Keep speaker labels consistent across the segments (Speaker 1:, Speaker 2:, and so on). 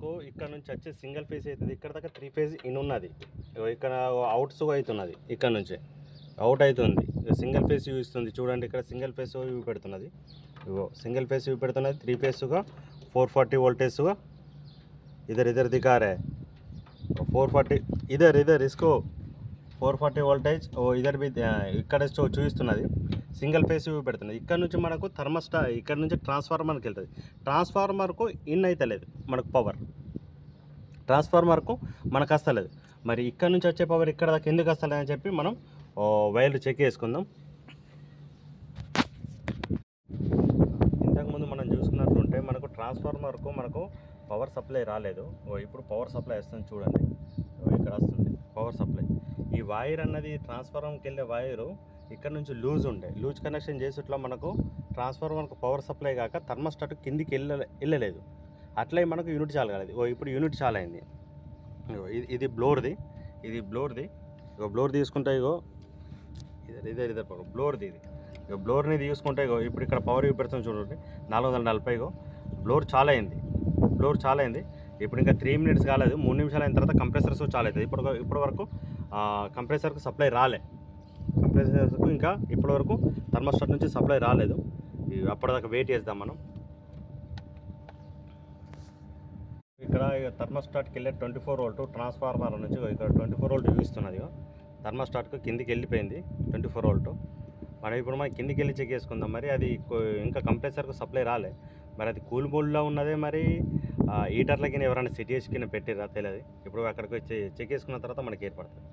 Speaker 1: మనకు ఇక్కడ నుంచి వచ్చే సింగిల్ ఫేజ్ అవుతుంది. ఇక్కడ దాకా 3 ఫేజ్ ఇన్ ఉన్నది. ఇక్కడ అవుట్స్ అవుతున్నది, ఇక్కడ నుంచి అవుట్ అవుతుంది. సింగిల్ ఫేజ్ యూ ఇస్తుంది చూడండి. ఇక్కడ సింగిల్ ఫేజ్ యూ పెడుతున్నది. ఇగో సింగిల్ ఫేజ్ యూ పెడుతున్నది. 3 ఫేజ్గా 440 వోల్టేజ్గా इधर दिखा रहा है 440. इधर इसको 440 వోల్టేజ్ ఇదర్ బి ఇక్కడ చూపిస్తున్నది. సింగిల్ ఫేజ్ పెడుతున్నది. ఇక్కడ నుంచి మనకు ఇక్కడ నుంచి ట్రాన్స్ఫార్మర్కి వెళ్తుంది. ట్రాన్స్ఫార్మర్కు ఇన్ అయితే లేదు మనకు పవర్, ట్రాన్స్ఫార్మర్కు మనకు వస్తలేదు. మరి ఇక్కడ నుంచి వచ్చే పవర్ ఇక్కడ దాకా ఎందుకు వస్తలేదు అని చెప్పి మనం వైర్లు చెక్ చేసుకుందాం. ఇంతకుముందు మనం చూసుకున్నట్లుంటే మనకు ట్రాన్స్ఫార్మర్కు మనకు పవర్ సప్లై రాలేదు. ఇప్పుడు పవర్ సప్లై వస్తుంది చూడండి. ఇక్కడ వస్తుంది పవర్ సప్లై. ఈ వైర్ అన్నది ట్రాన్స్ఫార్మర్కి వెళ్ళే వైరు ఇక్కడ నుంచి లూజ్ కనెక్షన్ చేసేట్లా మనకు ట్రాన్స్ఫార్మర్కు పవర్ సప్లై కాక థర్మోస్టాట్ కిందికి వెళ్ళలేదు. అట్లే మనకు యూనిట్ చాలు కాలేదు. ఇప్పుడు యూనిట్ చాలా అయింది. ఇది బ్లోర్ది. బ్లోర్ తీసుకుంటే ఇదే బ్లోర్ది. ఇది బ్లోర్ని తీసుకుంటే ఇప్పుడు ఇక్కడ పవర్ పెడుతుంది చూడండి 440. బ్లోర్ చాలా అయింది. ఇప్పుడు ఇంకా 3 మినిట్స్ కాలేదు. 3 నిమిషాలు అయిన తర్వాత కంప్రెసర్స్ చాలా అవుతుంది. ఇప్పటి వరకు కంప్రెసర్కు సప్లై రాలే. కంప్రెసర్కు ఇంకా ఇప్పటి వరకు థర్మోస్టాట్ నుంచి సప్లై రాలేదు. అప్పటిదాకా వెయిట్ చేద్దాం మనం. ఇక్కడ థర్మోస్టాట్కి వెళ్ళే 24 వోల్ట్ ట్రాన్స్ఫార్మర్ నుంచి ఇక్కడ 24 వోల్ట్ చూపిస్తున్నది. థర్మోస్టాట్కు కిందికి వెళ్ళిపోయింది 24 వోల్ట్. మనం ఇప్పుడు కిందికి వెళ్ళి చెక్ చేసుకుందాం. మరి అది ఇంకా కంప్రెసర్కు సప్లై రాలే. మరి అది కూల్ మోడ్లో ఉన్నదే. మరి హీటర్లకి ఎవరైనా సెట్ చేసుకుని పెట్టిరా తెలియదు. ఇప్పుడు అక్కడికి వచ్చి చెక్ చేసుకున్న తర్వాత మనకి ఏర్పడుతుంది.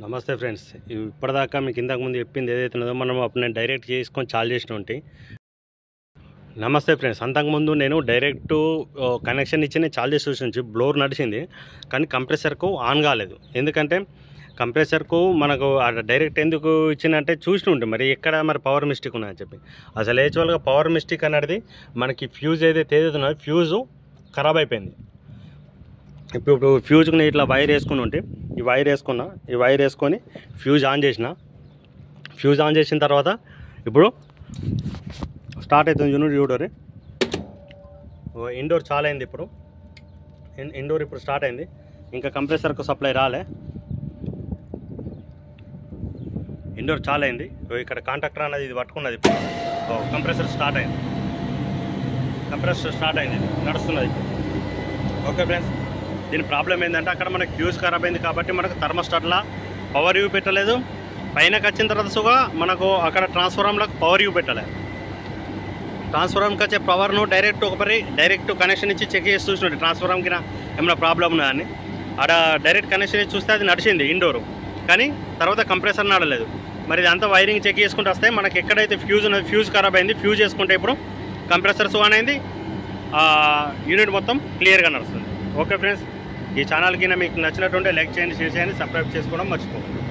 Speaker 1: నమస్తే ఫ్రెండ్స్, ఇప్పటిదాకా మీకు ఇంతకుముందు చెప్పింది ఏదైతే ఉన్నదో మనం అప్పుడు నేను డైరెక్ట్ చేసుకొని చాలు చేసిన ఉంటే. నమస్తే ఫ్రెండ్స్, అంతకుముందు నేను డైరెక్ట్ కనెక్షన్ ఇచ్చి నేను చాలు చేసి చూసి బ్లోర్ నడిచింది, కానీ కంప్రెసర్కు ఆన్ కాలేదు. ఎందుకంటే కంప్రెసర్కు మనకు డైరెక్ట్ ఎందుకు ఇచ్చిందంటే చూసి ఉంటే మరి ఎక్కడ మరి పవర్ మిస్టేక్ ఉన్నదని చెప్పి. అసలు యాక్చువల్గా పవర్ మిస్టేక్ అనేది మనకి ఫ్యూజ్ ఏదైతే ఉన్నదో ఫ్యూజు ఖరాబ్ అయిపోయింది. ఇప్పుడు ఫ్యూజ్కి నేను ఇట్లా వైర్ వేసుకుని ఉంటే ఈ వైర్ వేసుకొని ఫ్యూజ్ ఆన్ చేసిన తర్వాత ఇప్పుడు స్టార్ట్ అవుతుంది. యూనిట్ చూడరు. ఇండోర్ చాలా అయింది. ఇప్పుడు ఇండోర్ ఇప్పుడు స్టార్ట్ అయింది. ఇంకా కంప్రెసర్కు సప్లై రాలే. ఇండోర్ చాలా అయింది. ఇక్కడ కాంటాక్టర్ అనేది ఇది పట్టుకున్నది. కంప్రెసర్ స్టార్ట్ అయింది. నడుస్తున్నది. ఓకే ఫ్రెండ్స్, దీని ప్రాబ్లం ఏంటంటే అక్కడ మనకు ఫ్యూజ్ ఖరాబ్ అయింది కాబట్టి మనకు థర్మోస్టాట్లో పవర్ యూ పెట్టలేదు. పైనకి వచ్చిన తర్వాత సుగా మనకు అక్కడ ట్రాన్స్ఫార్మర్లకు పవర్ యూ పెట్టలేదు. ట్రాన్స్ఫార్మర్కి వచ్చే పవర్ను డైరెక్ట్ కనెక్షన్ ఇచ్చి చెక్ చేసి చూసినట్టు ట్రాన్స్ఫార్మర్కి ఏమైనా ప్రాబ్లం ఉన్నదని. ఆడ డైరెక్ట్ కనెక్షన్ ఇచ్చి చూస్తే అది నడిచింది ఇండోరు, కానీ తర్వాత కంప్రెసర్ నడలేదు. మరి ఇదంతా వైరింగ్ చెక్ చేసుకుంటూ వస్తే మనకి ఎక్కడైతే ఫ్యూజ్ ఉన్నది ఫ్యూజ్ ఖరాబ్ అయింది. ఫ్యూజ్ చేసుకుంటే ఇప్పుడు కంప్రెసర్స్ ఆన్ అయింది. యూనిట్ మొత్తం క్లియర్గా నడుస్తుంది. ఓకే ఫ్రెండ్స్, ఈ ఛానల్కి మీకు నచ్చినట్టుంటే లైక్ చేయండి, షేర్ చేయండి, సబ్స్క్రైబ్ చేసుకోవడం మర్చిపోకండి.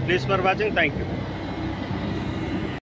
Speaker 1: Please for watching. Thank you.